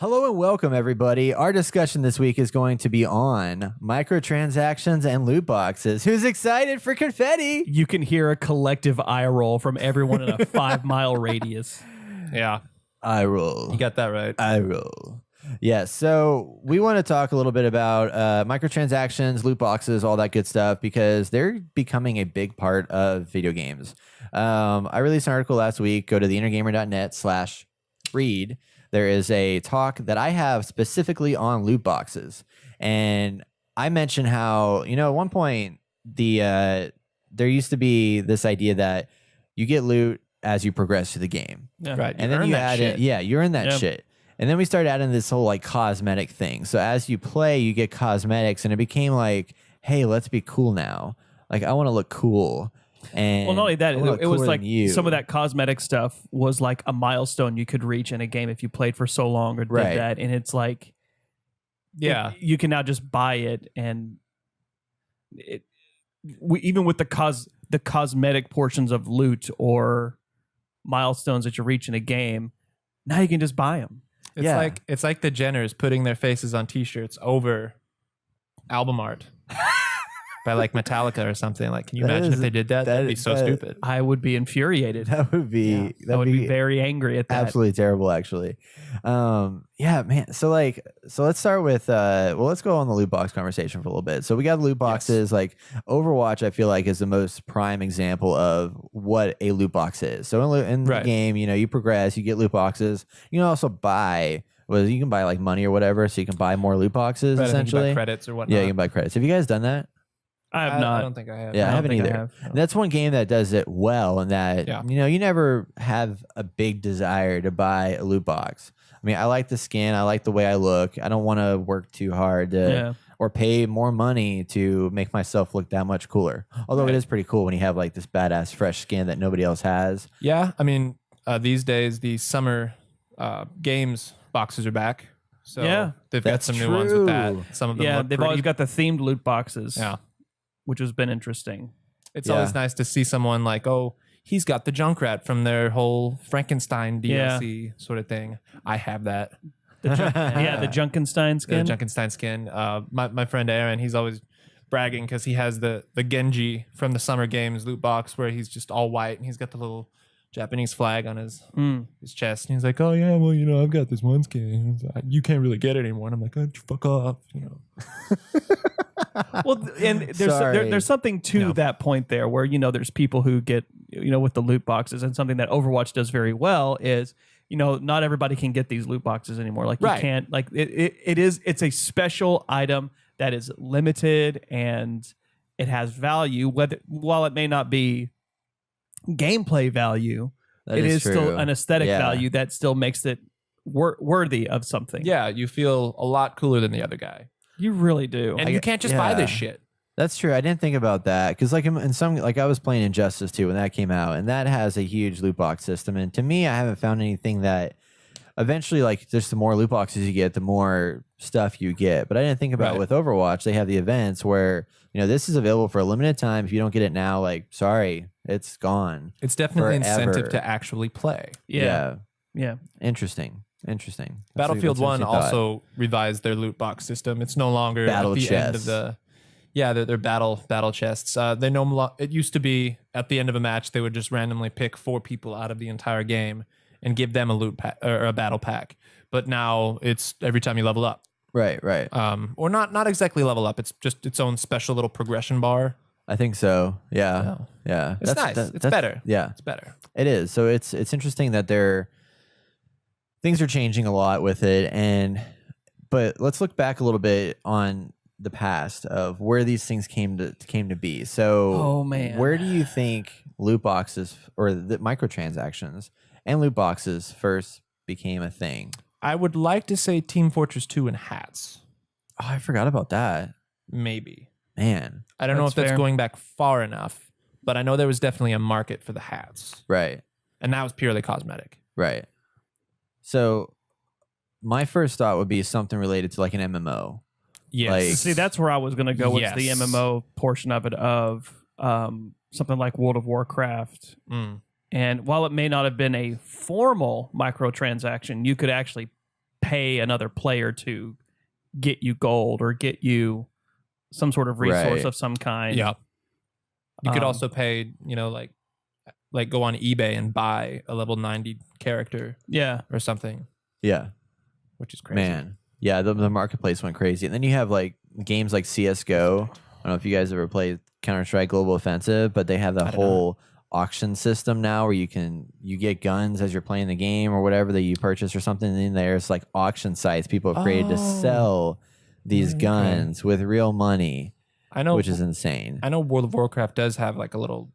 Hello and welcome, everybody. Our discussion this week is going to be on microtransactions and loot boxes. Who's excited for confetti? You can hear a collective eye roll from everyone in a 5-mile radius. Yeah, I roll. you got that right. I roll. Yeah, so we want to talk a little bit about microtransactions, loot boxes, all that good stuff, because they're becoming a big part of video games. I released an article last week. Go to theinnergamer.net/read. There is a talk that I have specifically on loot boxes. And I mentioned how, at one point, there used to be this idea that you get loot as you progress through the game. Yeah. Right. And then you add in, you're in that shit. And then we started adding this whole like cosmetic thing. So as you play, you get cosmetics, and it became like, hey, let's be cool now. Like, I want to look cool. And well, not only that, it was like some of that. that cosmetic stuff was like a milestone you could reach in a game if you played for so long or did that. And it's like, you can now just buy it, and even with the cosmetic portions of loot or milestones that you reach in a game, now you can just buy them. It's like the Jenners putting their faces on T-shirts over album art by like Metallica or something. Like, can you imagine if they did that? That'd be so stupid. I would be infuriated. That would be. I would be very angry at that. Absolutely terrible, actually. Man. So let's start with. Let's go on the loot box conversation for a little bit. So we got loot boxes. Yes. Like Overwatch, I feel like is the most prime example of what a loot box is. So in the game, you progress, you get loot boxes. You can also buy. You can buy like money or whatever, so you can buy more loot boxes. Essentially, you can buy credits or whatnot. Yeah, you can buy credits. Have you guys done that? I have not. I don't think I have. Yeah, I haven't either. No. That's one game that does it well, and that you never have a big desire to buy a loot box. I mean, I like the skin, I like the way I look. I don't want to work too hard to or pay more money to make myself look that much cooler. Although it is pretty cool when you have like this badass fresh skin that nobody else has. Yeah, I mean, these days the summer games boxes are back. So they've got some new ones with that. Some of them they've always got the themed loot boxes. Yeah. Which has been interesting. It's always nice to see someone like, oh, he's got the Junkrat from their whole Frankenstein DLC sort of thing. I have that. The Junkenstein skin. The Junkenstein skin. My friend Aaron, he's always bragging because he has the Genji from the Summer Games loot box where he's just all white and he's got the little Japanese flag on his chest. And he's like, oh, yeah, well, I've got this one skin. Like, you can't really get it anymore. And I'm like, oh, fuck off. Well, and there's something to that point there where, there's people who get, with the loot boxes, and something that Overwatch does very well is, not everybody can get these loot boxes anymore. Like you can't, like it's a special item that is limited and it has value, while it may not be gameplay value, it is still an aesthetic value that still makes it worthy of something. Yeah, you feel a lot cooler than the other guy. You really do. And you can't just buy this shit. That's true. I didn't think about that because, like, in some, like, I was playing Injustice 2 when that came out, and that has a huge loot box system. And to me, I haven't found anything that eventually, like, just the more loot boxes you get, the more stuff you get. But I didn't think about with Overwatch, they have the events where this is available for a limited time. If you don't get it now, like, sorry, it's gone. It's definitely an incentive to actually play. Yeah. Interesting. Battlefield 1 also revised their loot box system. It's no longer battle at the chests. end of the their battle chests. It used to be at the end of a match they would just randomly pick 4 people out of the entire game and give them a loot pack or a battle pack. But now it's every time you level up. Right. Or not exactly level up. It's just its own special little progression bar. I think so. Yeah. It's nice. It's better. Yeah, it's better. It is. So it's interesting that things are changing a lot with it, but let's look back a little bit on the past of where these things came to be. So, where do you think loot boxes or the microtransactions and loot boxes first became a thing? I would like to say Team Fortress 2 and hats. Oh, I forgot about that. Maybe. Man, I don't know if that's going back far enough, but I know there was definitely a market for the hats. Right. And that was purely cosmetic. Right. So my first thought would be something related to like an MMO. Yes. Like, see, that's where I was going to go with the MMO portion of it, of something like World of Warcraft. And while it may not have been a formal microtransaction, you could actually pay another player to get you gold or get you some sort of resource of some kind. Yeah. You could also pay, like go on eBay and buy a level 90 character. Yeah. Or something. Yeah. Which is crazy. Man. Yeah, the marketplace went crazy. And then you have like games like CSGO. I don't know if you guys ever played Counter-Strike Global Offensive, but they have the whole auction system now where you get guns as you're playing the game or whatever that you purchase or something. And then there's like auction sites people have created to sell these guns with real money. I know, which is insane. I know World of Warcraft does have like a little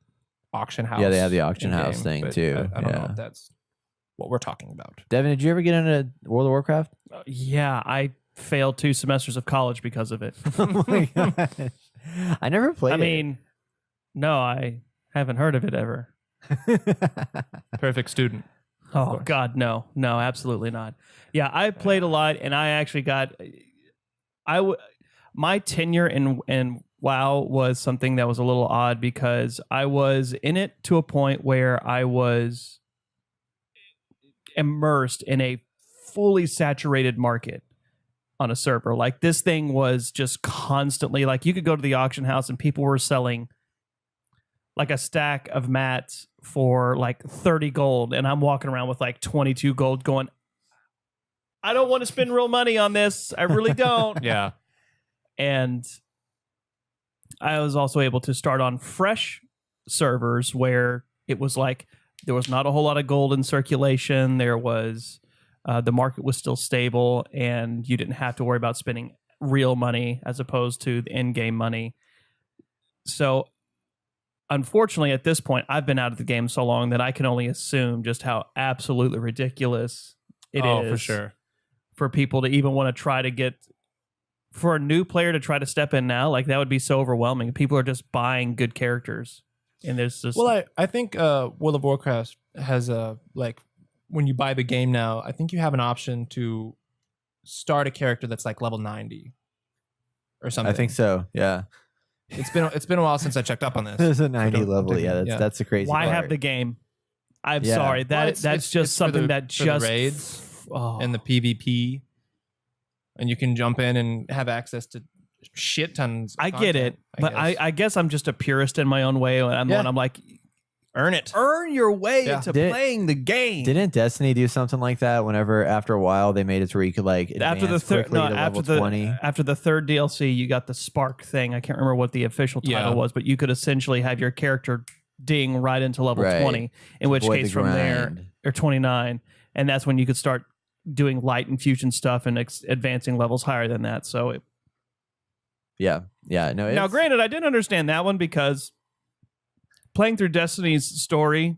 auction house. Yeah, they have the auction house thing too. I don't know if that's what we're talking about. Devin, did you ever get into World of Warcraft? Yeah, I failed 2 semesters of college because of it. Oh my God. I never played it. I mean, no, I haven't heard of it ever. Perfect student. Oh God, no, absolutely not. Yeah, I played a lot, and I actually got. My tenure in WoW was something that was a little odd because I was in it to a point where I was immersed in a fully saturated market on a server. Like this thing was just constantly like you could go to the auction house and people were selling like a stack of mats for like 30 gold, and I'm walking around with like 22 gold going, I don't want to spend real money on this. I really don't. Yeah. And I was also able to start on fresh servers where it was like there was not a whole lot of gold in circulation. There was the market was still stable, and you didn't have to worry about spending real money as opposed to the in-game money. So unfortunately, at this point, I've been out of the game so long that I can only assume just how absolutely ridiculous it is for sure. For people to even want to try to get, for a new player to try to step in now, like that would be so overwhelming. People are just buying good characters. And there's just... Well, I think World of Warcraft has like when you buy the game now, I think you have an option to start a character that's like level 90 or something. I think so. Yeah. It's been a while since I checked up on this. There's a 90 level. Yeah, that's the crazy Why part. have the game? I'm sorry. That's just something that just the raids and the PvP, and you can jump in and have access to shit tons. Of I get it, but I guess I'm just a purist in my own way. I'm like, earn it, earn your way into playing the game. Didn't Destiny do something like that? Whenever after a while they made it to where you could like after the third after the third DLC, you got the Spark thing. I can't remember what the official title was, but you could essentially have your character ding right into level 20. In which case, from there or 29, and that's when you could start doing light infusion stuff and advancing levels higher than that. So, no. Now, granted, I didn't understand that one because playing through Destiny's story,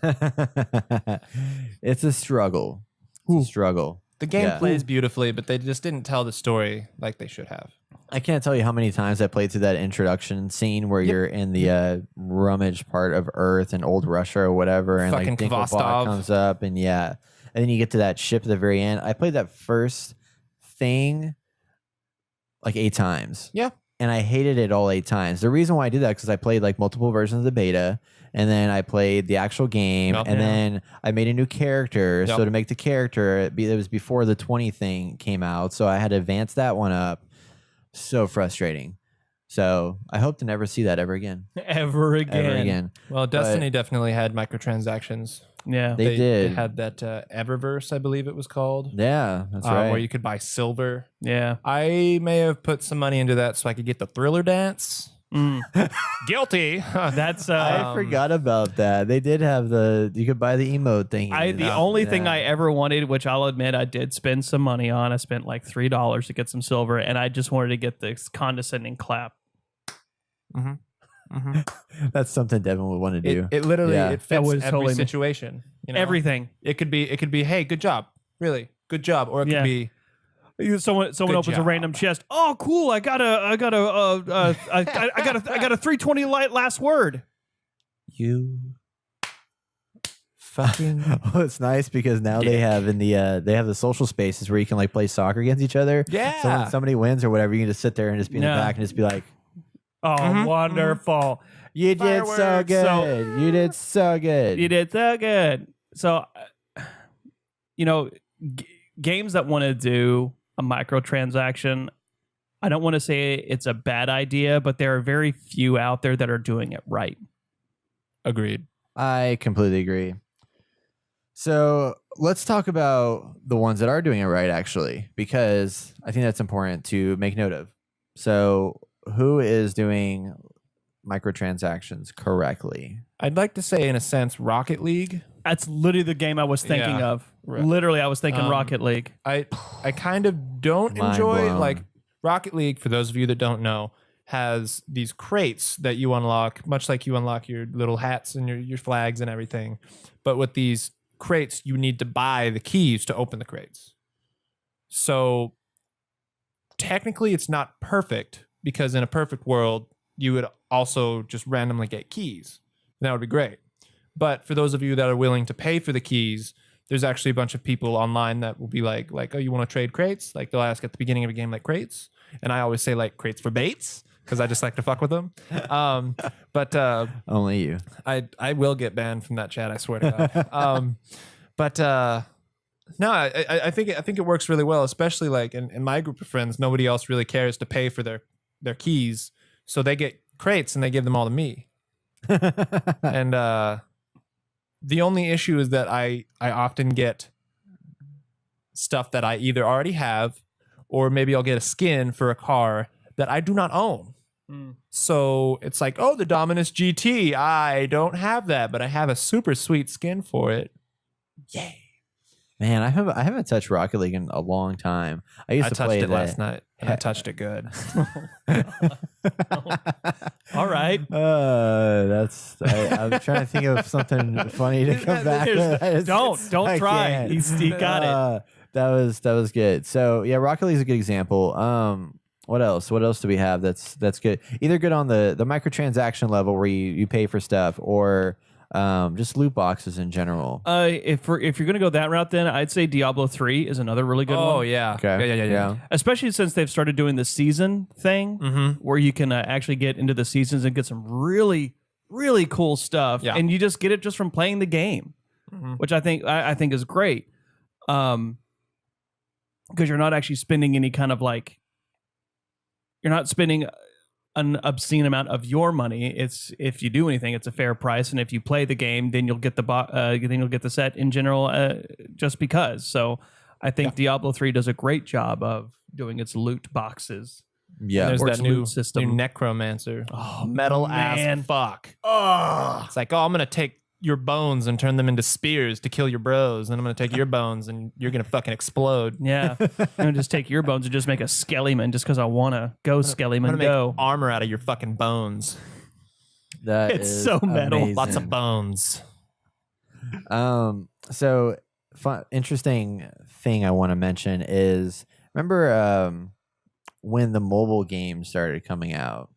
it's a struggle. It's a struggle. The game plays beautifully, but they just didn't tell the story like they should have. I can't tell you how many times I played through that introduction scene where you're in the rummage part of Earth and old Russia or whatever, and fucking like Dinklebot comes up, and and then you get to that ship at the very end. I played that first thing like 8 times. Yeah. And I hated it all 8 times. The reason why I did that is because I played like multiple versions of the beta, and then I played the actual game, then I made a new character. So to make the character, it was before the 20 thing came out, so I had to advance that one up. So frustrating. So I hope to never see that ever again. Ever again. Well, Destiny definitely had microtransactions. Yeah, they did. They had that Eververse, I believe it was called. Yeah, that's right. Where you could buy silver. Yeah. I may have put some money into that so I could get the Thriller dance. Guilty. That's I forgot about that. They did have you could buy the emote thing. The only thing I ever wanted, which I'll admit I did spend some money on, I spent like $3 to get some silver, and I just wanted to get this condescending clap. That's something Devin would want to do. It literally it fits every situation. You know? Everything. It could be, hey, good job, really good job, or it could be. Someone opens a random chest. Oh, cool! I got a 320 light last word. You fucking. Oh, it's nice because now they have the social spaces where you can like play soccer against each other. Yeah. So when somebody wins or whatever, you can just sit there and just be in the back and just be like, "Oh, wonderful! You did so good. You did so good. You did so good." So, games that want to do a microtransaction, I don't want to say it's a bad idea, but there are very few out there that are doing it right. Agreed. I completely agree. So let's talk about the ones that are doing it right, actually, because I think that's important to make note of. So who is doing microtransactions correctly? I'd like to say, in a sense, Rocket League. That's literally the game I was thinking of. Right. Literally, I was thinking Rocket League. I kind of don't Mind enjoy blown. like Rocket League. For those of you that don't know, has these crates that you unlock, much like you unlock your little hats and your flags and everything. But with these crates, you need to buy the keys to open the crates. So technically, it's not perfect, because in a perfect world, you would also just randomly get keys. And that would be great. But for those of you that are willing to pay for the keys, there's actually a bunch of people online that will be like, oh, you want to trade crates? Like, they'll ask at the beginning of a game, like, crates. And I always say, like, crates for baits, because I just like to fuck with them. But Only you. I will get banned from that chat, I swear to God. No, I think it works really well, especially like in my group of friends. Nobody else really cares to pay for their keys, so they get crates and they give them all to me. And the only issue is that I often get stuff that I either already have, or maybe I'll get a skin for a car that I do not own. So it's like, oh, the Dominus GT, I don't have that, but I have a super sweet skin for it. Yay. Man, I haven't touched Rocket League in a long time. I used to play touched it that last night, and I touched it good. All right. I'm trying to think of something funny to come back with. Don't I try. can't. He got it. That was good. So yeah, Rocket League is a good example. What else? What else do we have that's good? Either good on the microtransaction level where you pay for stuff, or just loot boxes in general. If you're gonna go that route, then I'd say Diablo 3 is another really good one. Oh yeah. Okay. Yeah. Especially since they've started doing the season thing, where you can actually get into the seasons and get some really, really cool stuff, and you just get it just from playing the game, which I think is great. Because you're not actually spending any kind of like, you're not spending an obscene amount of your money. It's, if you do anything, it's a fair price, and if you play the game, then you'll get the set in general, just because. So I think Diablo 3 does a great job of doing its loot boxes. Yeah, there's that new system. new necromancer. Oh, metal man. ass fuck. Oh, it's like, I'm gonna take your bones and turn them into spears to kill your bros, and I'm gonna take your bones and you're gonna fucking explode. Yeah, I'm gonna just take your bones and just make a Skellyman just because I wanna go Skellyman. I'm gonna Go make armor out of your fucking bones. It's so metal. amazing. Lots of bones. So interesting thing I want to mention is, remember when the mobile games started coming out?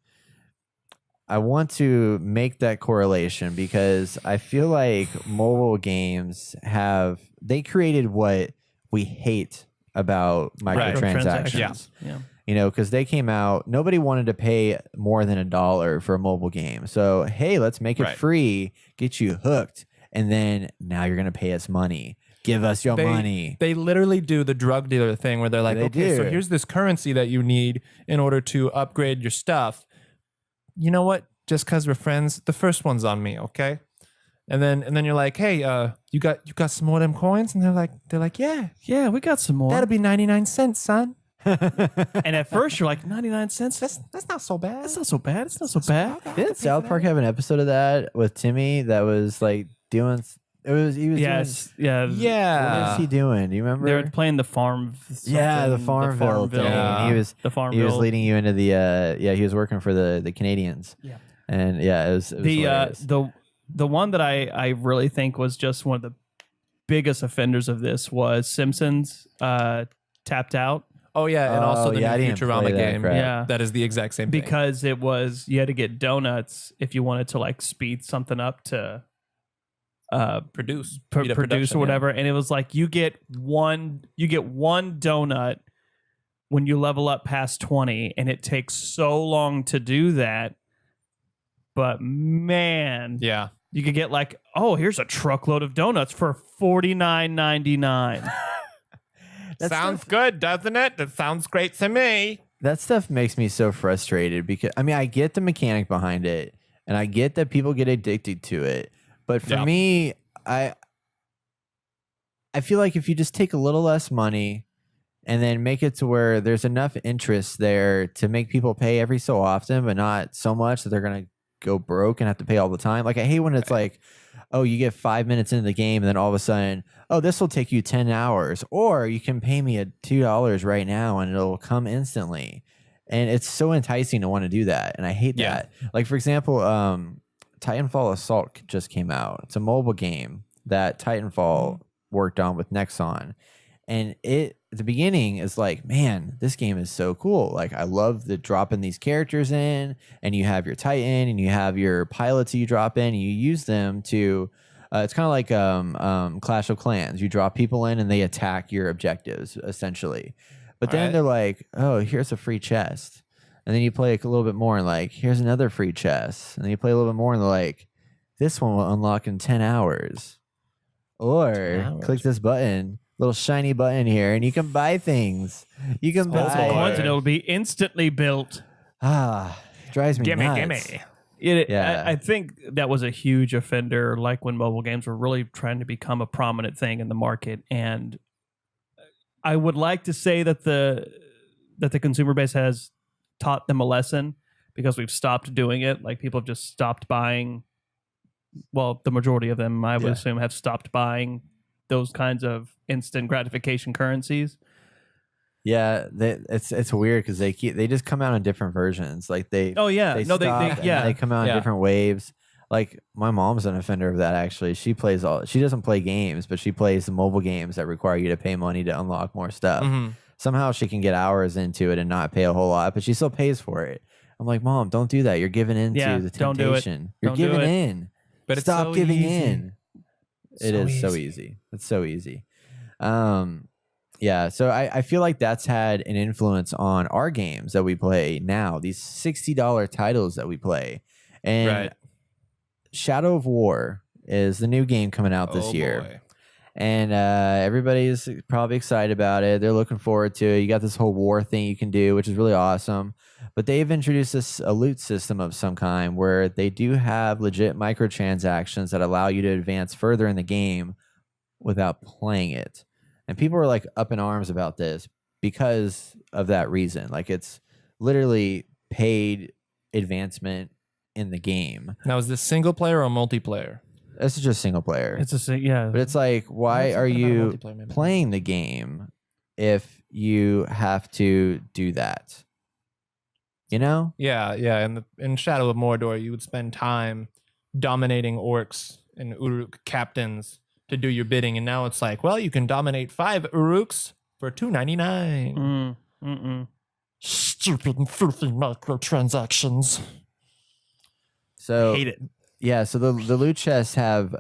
I want to make that correlation because I feel like mobile games they created what we hate about microtransactions. Yeah. You know, because they came out, nobody wanted to pay more than $1 for a mobile game. So, hey, let's make it free, get you hooked, and then now you're going to pay us money. Give us your money. They literally do the drug dealer thing where they're like, okay, so do. here's this currency that you need in order to upgrade your stuff. You know what? Just because we're friends, the first one's on me, okay? And then you're like, hey, you got some more of them coins? And they're like, Yeah, we got some more. that'll be 99 cents, son. And at first you're like, 99 cents? That's not so bad. That's not so bad. It's not so bad. Didn't South Park have an episode of that with Timmy that was like doing? He was Yes. Yeah. What Yeah. was he doing? Do you remember? They were playing the farm. The Farmville thing. Yeah. He was leading you into the he was working for the Canadians. Yeah. And it was hilarious. The one that I really think was just one of the biggest offenders of this was Simpsons Tapped Out. Oh yeah, and also the new I didn't Futurama play that game. crap. Yeah. That is the exact same thing. Because it was, you had to get donuts if you wanted to like speed something up to produce produce or whatever. And it was like you get one donut when you level up past 20, and it takes so long to do that. But man, Yeah. you could get like, oh, here's a truckload of donuts for $49.99. Sounds good, doesn't it? That sounds great to me. That stuff makes me so frustrated because I mean I get the mechanic behind it and I get that people get addicted to it. But for me, I feel like if you just take a little less money and then make it to where there's enough interest there to make people pay every so often, but not so much that they're going to go broke and have to pay all the time. Like I hate when it's like, oh, you get 5 minutes into the game and then all of a sudden, oh, this will take you 10 hours, or you can pay me $2 right now and it'll come instantly. And it's so enticing to want to do that. And I hate that. Like, for example, Titanfall Assault just came out. It's a mobile game that Titanfall worked on with Nexon. And it, at the beginning, is like, man, this game is so cool. Like, I love the dropping these characters in, and you have your Titan, and you have your pilots you drop in, and you use them to. It's kind of like Clash of Clans. You drop people in, and they attack your objectives essentially. But then they're like, oh, here's a free chest, and then you play like a little bit more, and like, here's another free chest, and then you play a little bit more, and they're like, this one will unlock in 10 hours, or click this button. Little shiny button here, and you can buy things. You can buy coins, and it'll be instantly built. Drives me nuts. Gimme. I think that was a huge offender. Like when mobile games were really trying to become a prominent thing in the market, and I would like to say that the consumer base has taught them a lesson because we've stopped doing it. Like people have just stopped buying. Well, the majority of them, I would assume, have stopped buying those kinds of instant gratification currencies. Yeah, it's weird because they just come out in different versions. Like they they come out in different waves. Like my mom's an offender of that. Actually, she doesn't play games, but she plays the mobile games that require you to pay money to unlock more stuff. Somehow she can get hours into it and not pay a whole lot, but she still pays for it. I'm like, Mom, don't do that. You're giving in to the temptation. Don't do it. You're giving in. But stop giving easy. in. It is so easy. It's so easy. Yeah, so I feel like that's had an influence on our games that we play now, these $60 titles that we play. And Shadow of War is the new game coming out this year. Boy. And everybody's probably excited about it. They're looking forward to it. You got this whole war thing you can do, which is really awesome. But they've introduced a loot system of some kind where they do have legit microtransactions that allow you to advance further in the game without playing it. And people are like up in arms about this because of that reason. Like it's literally paid advancement in the game. Now, is this single player or multiplayer? This is just single player. It's but it's like, why are you playing the game if you have to do that? You know? Yeah. In Shadow of Mordor, you would spend time dominating orcs and Uruk captains to do your bidding, and now it's like, well, you can dominate 5 Uruks for $2.99. Stupid and filthy microtransactions. So hate it. Yeah, so the loot chests have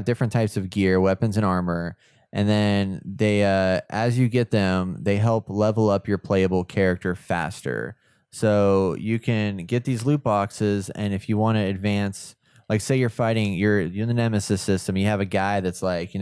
different types of gear, weapons, and armor, and then they as you get them, they help level up your playable character faster. So you can get these loot boxes, and if you want to advance, like say you're in the Nemesis system, you have a guy that's like,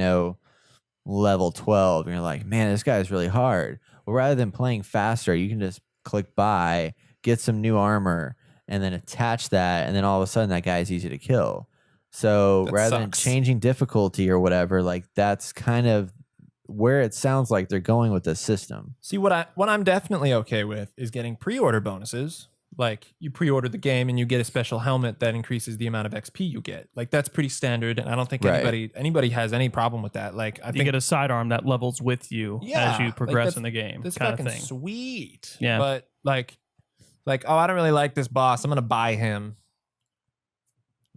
level 12, and you're like, man, this guy's really hard. Well, rather than playing faster, you can just click buy, get some new armor, and then attach that, and then all of a sudden that guy is easy to kill. So rather than changing difficulty or whatever, like that's kind of where it sounds like they're going with this system. See, what I'm definitely okay with is getting pre-order bonuses. Like you pre-order the game and you get a special helmet that increases the amount of XP you get. Like that's pretty standard, and I don't think anybody has any problem with that. Like I think you get a sidearm that levels with you as you progress in the game. That's kind fucking of thing. Sweet. Yeah, but like, oh, I don't really like this boss. I'm gonna buy him.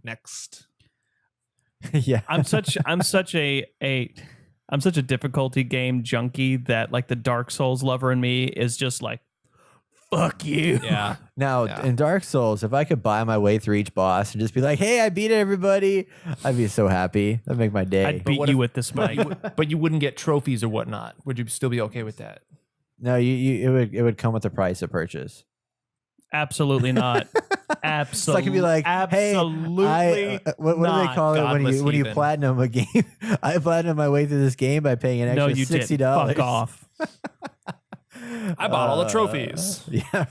Next. Yeah, I'm such a difficulty game junkie that like the Dark Souls lover in me is just like, fuck you. Yeah. Now, in Dark Souls, if I could buy my way through each boss and just be like, hey, I beat everybody, I'd be so happy. That'd make my day. I'd beat you with this mic. But you wouldn't get trophies or whatnot. Would you still be okay with that? No, it would come with the price of purchase. Absolutely not. Absolutely. So I can be like, absolutely. Hey, what do they call it when you platinum a game? I platinum my way through this game by paying an extra $60. Fuck off. I bought all the trophies. Yeah.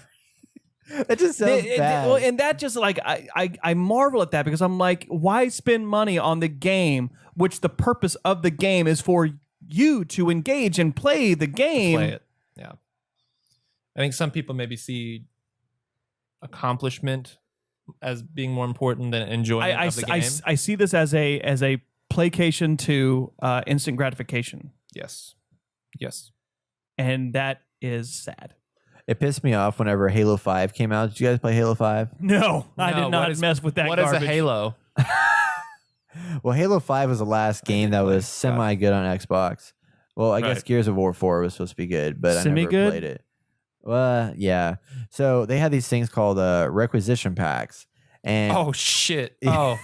That just sounds bad. Well, and that just like I marvel at that because I'm like, why spend money on the game, which the purpose of the game is for you to engage and play the game. Play it. Yeah. I think some people maybe see accomplishment as being more important than enjoyment of the game. I see this as a placation to instant gratification. Yes. And that is sad. It pissed me off whenever Halo 5 came out. Did you guys play Halo 5? No, I did not mess with that garbage. What is a Halo? Well, Halo 5 was the last game that was semi-good on Xbox. Well, I guess Gears of War 4 was supposed to be good, but I never played it. Well, yeah. So they had these things called requisition packs. And oh, shit. Oh,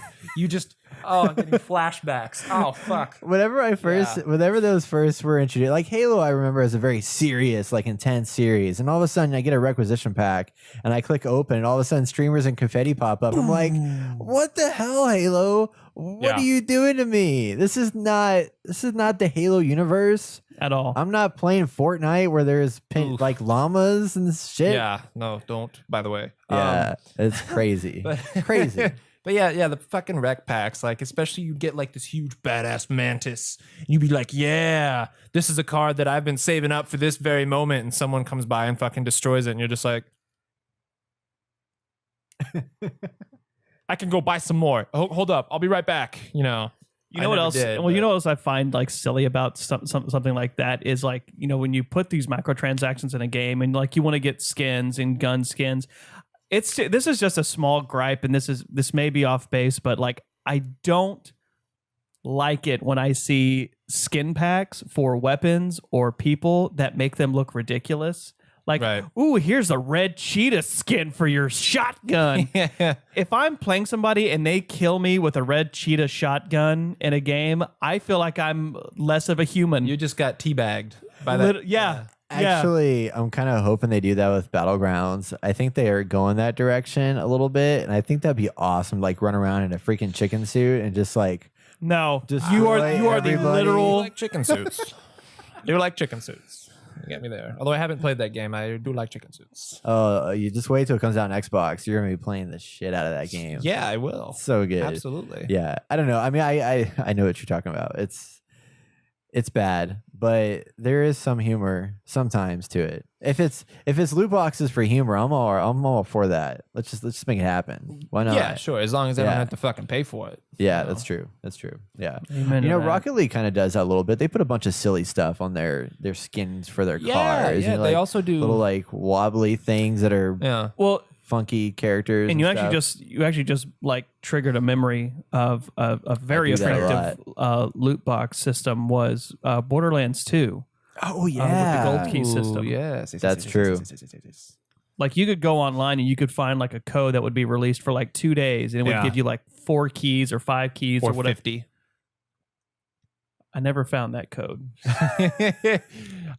I'm getting flashbacks. Oh, fuck. Whenever those first were introduced, like Halo, I remember as a very serious, like intense series. And all of a sudden I get a requisition pack and I click open and all of a sudden streamers and confetti pop up. I'm like, what the hell, Halo? What are you doing to me? This is not the Halo universe at all. I'm not playing Fortnite where there's like llamas and shit. Yeah, no, don't, by the way. Yeah, it's crazy. Crazy. But yeah, the fucking rec packs, like, especially you get like this huge badass mantis. And you'd be like, yeah, this is a card that I've been saving up for this very moment. And someone comes by and fucking destroys it. And you're just like, I can go buy some more. Hold up. I'll be right back. You know what else? You know what else I find like silly about something like that is like, when you put these microtransactions in a game and like you want to get skins and gun skins. This is just a small gripe, and this may be off base, but like I don't like it when I see skin packs for weapons or people that make them look ridiculous. Like, ooh, here's a red cheetah skin for your shotgun. If I'm playing somebody and they kill me with a red cheetah shotgun in a game, I feel like I'm less of a human. You just got teabagged by that. Yeah. Actually, I'm kind of hoping they do that with Battlegrounds. I think they are going that direction a little bit, and I think that'd be awesome. Like run around in a freaking chicken suit and just like you are the literal like chicken suits. You like chicken suits. You get me there. Although I haven't played that game, I do like chicken suits. Oh, you just wait till it comes out on Xbox. You're gonna be playing the shit out of that game. Yeah, I will. So good. Absolutely. Yeah, I don't know. I mean, I know what you're talking about. It's bad, but there is some humor sometimes to it. If it's loot boxes for humor, I'm all for that. Let's just make it happen. Why not? Yeah, sure. As long as I don't have to fucking pay for it. Yeah, that's true. That's true. Yeah. Amen Rocket League kind of does that a little bit. They put a bunch of silly stuff on their skins for their cars. Yeah, they also do little like wobbly things that are funky characters. And you actually just like triggered a memory of a very effective loot box system was Borderlands 2. Oh yeah, with the gold key system. Yes, that's true. Like you could go online and you could find like a code that would be released for like 2 days, and it would give you like 4 keys or 5 keys or whatever. 50. I never found that code.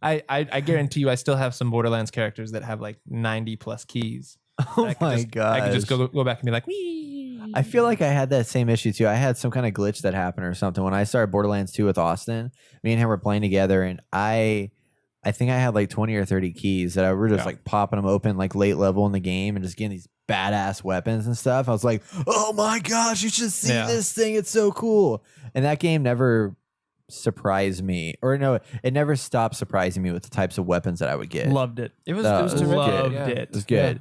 I guarantee you, I still have some Borderlands characters that have like 90 plus keys. Oh my god! I could just go back and be like, wee. I feel like I had that same issue too. I had some kind of glitch that happened or something when I started Borderlands 2 with Austin. Me and him were playing together, and I think I had like 20 or 30 keys that I were just like popping them open like late level in the game and just getting these badass weapons and stuff. I was like, oh my gosh, you should see this thing. It's so cool. And that game never surprised me, or no, it never stopped surprising me with the types of weapons that I would get. Loved it. It was terrific. Loved it. It was good.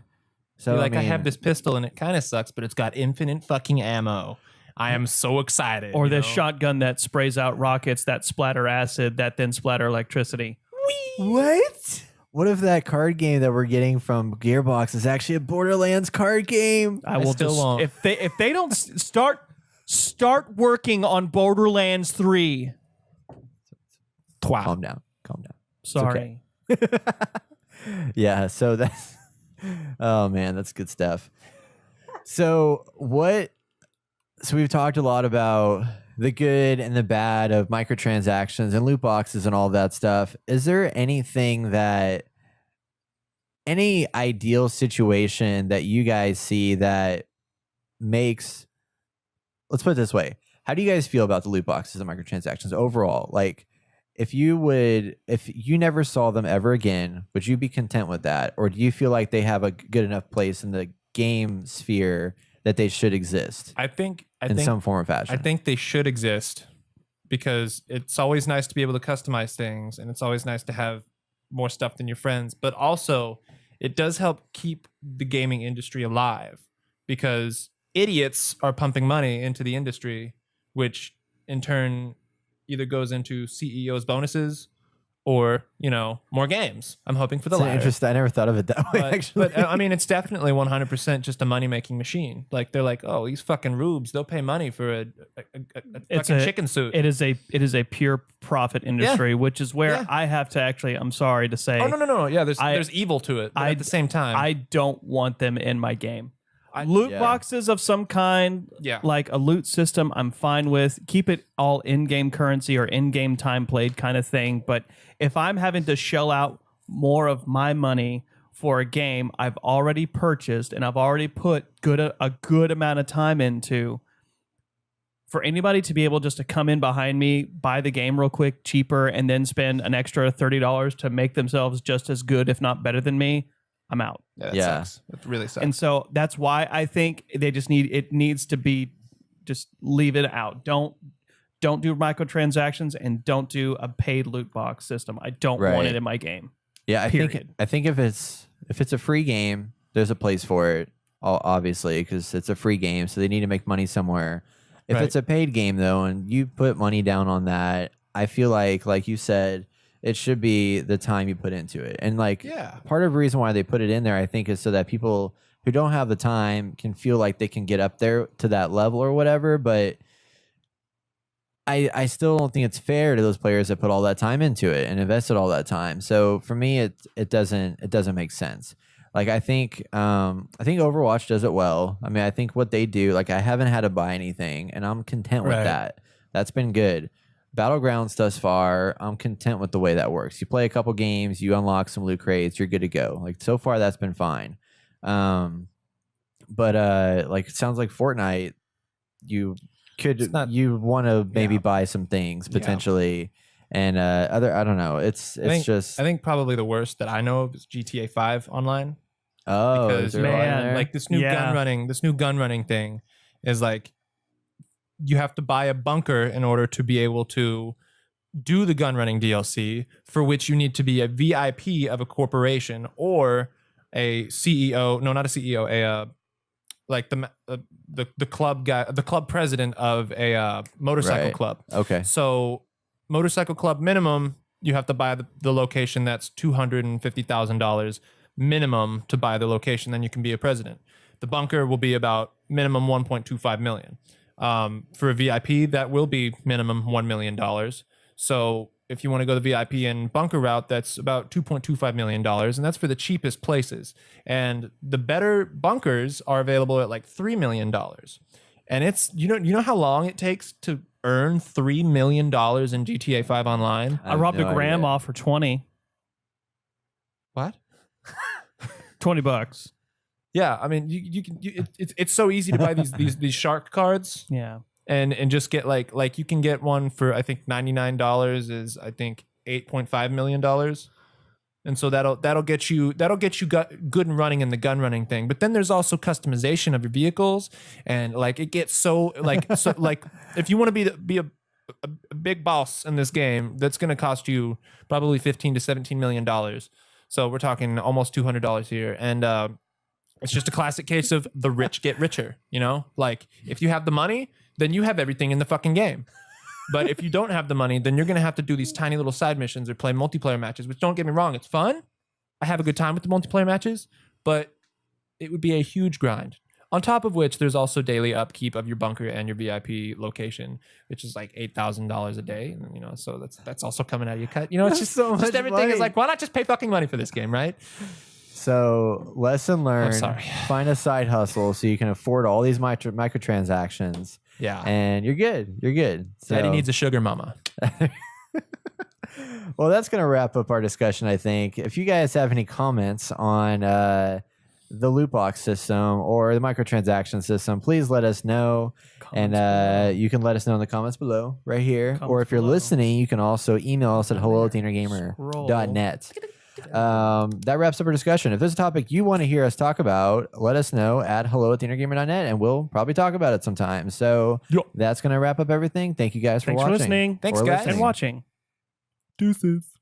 So I have this pistol and it kind of sucks, but it's got infinite fucking ammo. I am so excited. Or this shotgun that sprays out rockets that splatter acid that then splatter electricity. What? What if that card game that we're getting from Gearbox is actually a Borderlands card game? I will still won't. If they don't start working on Borderlands 3. Calm down. Sorry. Okay. Yeah, so that's oh man, that's good stuff. So we've talked a lot about the good and the bad of microtransactions and loot boxes and all that stuff. Is there anything that any ideal situation that you guys see that makes, let's put it this way. How do you guys feel about the loot boxes and microtransactions overall? Like, if you never saw them ever again, would you be content with that? Or do you feel like they have a good enough place in the game sphere that they should exist? I think in some form or fashion. I think they should exist because it's always nice to be able to customize things, and it's always nice to have more stuff than your friends. But also, it does help keep the gaming industry alive because idiots are pumping money into the industry, which in turn either goes into CEOs' bonuses or, more games. I'm hoping for the latter. Interesting. I never thought of it that way, actually. But I mean, it's definitely 100% just a money-making machine. Like, they're like, oh, these fucking rubes, they'll pay money for a fucking chicken suit. It is a pure profit industry, which is where I have to actually, I'm sorry to say. Oh, no. Yeah, there's evil to it. But at the same time, I don't want them in my game. Loot boxes of some kind, like a loot system, I'm fine with. Keep it all in-game currency or in-game time played kind of thing. But if I'm having to shell out more of my money for a game I've already purchased and I've already put a good amount of time into, for anybody to be able just to come in behind me, buy the game real quick, cheaper, and then spend an extra $30 to make themselves just as good, if not better than me, I'm out. Yeah, that sucks. It really sucks. And so that's why I think they just needs to be, just leave it out. Don't do microtransactions and don't do a paid loot box system. I don't want it in my game. Yeah, I think if it's a free game, there's a place for it, obviously, because it's a free game, so they need to make money somewhere. If it's a paid game though, and you put money down on that, I feel like you said, it should be the time you put into it. And part of the reason why they put it in there, I think, is so that people who don't have the time can feel like they can get up there to that level or whatever. But I still don't think it's fair to those players that put all that time into it and invested all that time. So for me, it doesn't make sense. Like, I think Overwatch does it well. I mean, I think what they do, like, I haven't had to buy anything and I'm content with that. That's been good. Battlegrounds thus far, I'm content with the way that works. You play a couple games, you unlock some loot crates, you're good to go. Like, so far that's been fine. But like, it sounds like Fortnite, you want to maybe buy some things potentially, and I don't know. I think probably the worst that I know of is GTA 5 online. Oh, because man, like this new gun running thing is like, you have to buy a bunker in order to be able to do the gun running DLC, for which you need to be a VIP of a corporation or a CEO. No, not a CEO. Like the club guy, the club president of a motorcycle club. Okay. So motorcycle club minimum, you have to buy the location. That's $250,000 minimum to buy the location. Then you can be a president. The bunker will be about minimum $1.25 million. For a VIP, that will be minimum $1 million. So if you want to go the VIP and bunker route, that's about $2.25 million, and that's for the cheapest places. And the better bunkers are available at like $3 million. And it's you know how long it takes to earn $3 million in GTA 5 online? I robbed a gram off for 20. What? $20. Yeah, I mean, it's so easy to buy these shark cards. Yeah, and just get like you can get one for, I think $99 is, I think, $8.5 million, and so that'll get you good and running in the gun running thing. But then there's also customization of your vehicles, and like it gets so like if you want to be a big boss in this game, that's going to cost you probably $15 to $17 million. So we're talking almost $200 here, and it's just a classic case of the rich get richer, Like, if you have the money, then you have everything in the fucking game. But if you don't have the money, then you're going to have to do these tiny little side missions or play multiplayer matches, which, don't get me wrong, it's fun. I have a good time with the multiplayer matches, but it would be a huge grind. On top of which, there's also daily upkeep of your bunker and your VIP location, which is like $8,000 a day. And, so that's also coming out of your cut. It's just so much everything money. Is like, why not just pay fucking money for this game, right? So, lesson learned, find a side hustle so you can afford all these microtransactions. Yeah. And you're good. So, Daddy needs a sugar mama. Well, that's going to wrap up our discussion, I think. If you guys have any comments on the loot box system or the microtransaction system, please let us know. You can let us know in the comments below right here. Or if you're listening, you can also email us at hello@theinnergamer.net. That wraps up our discussion. If there's a topic you want to hear us talk about, let us know at hello@theinnergamer.net, and we'll probably talk about it sometime. So that's going to wrap up everything. Thank you guys for watching. Thanks for listening. Thanks, guys. And watching. Deuces.